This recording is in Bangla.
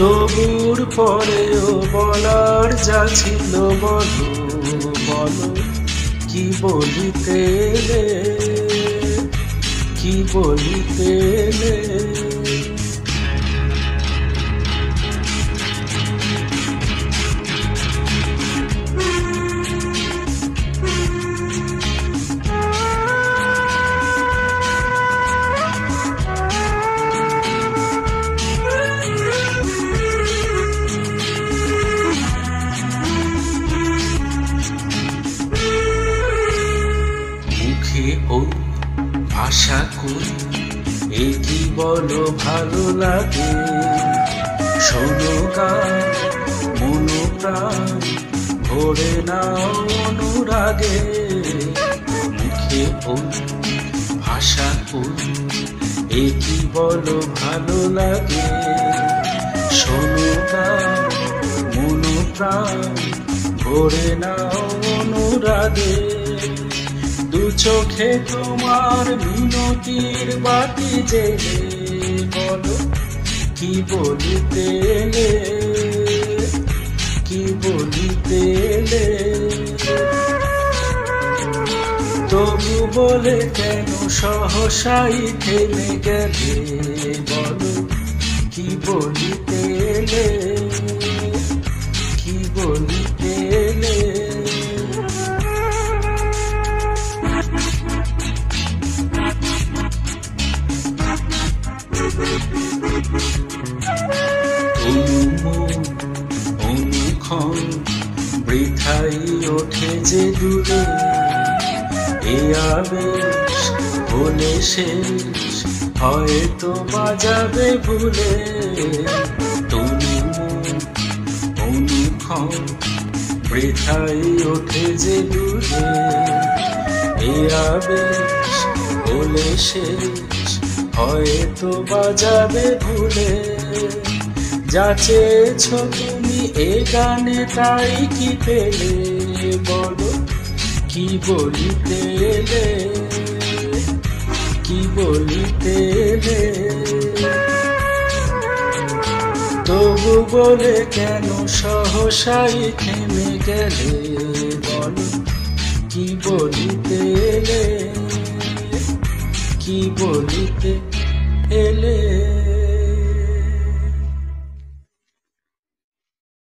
তবুর পরেও বলার যা ছিল বলো বলো, কি বলিতে এলে, কি বলিতে এলে। ওই আশা করি এ কি বলো ভালো লাগে, শোনো গান মনো প্রাণ ভরে নাও অনুরাগে। মুখে ওই ভাষা করি এ কি বলো ভালো লাগে, শোনো গান মনো প্রাণ ভরে নাও অনুরাগে। দু চোখে তোমার মিনতির বাতি জেলে বলো, কি বলিতে এলে, কি বলিতে এলে। তবু বলে কেন সহসাই থেমে গেলে বলো, কি বলিতে এলে, কি বলিতে এলে। অনুক্ষণ বৃথাই ওঠে যে দূরে, এ আবেশ হলে শেষ হয়তো বাজাবে ভুলে। অনুক্ষণ বৃথাই ওঠে যে দূরে, এ আবেশ হলে শেষ হয়তো বাজাবে ভুলে। যা চেয়েছ তুমি এ গানে তাই কি পেলে বলো, কি বলিতে এলে, কি বলিতে এলে। তবু বলে কেন সহসাই থেমে গেলে বলো, কি বলিতে এলে, কি বলিতে এলে।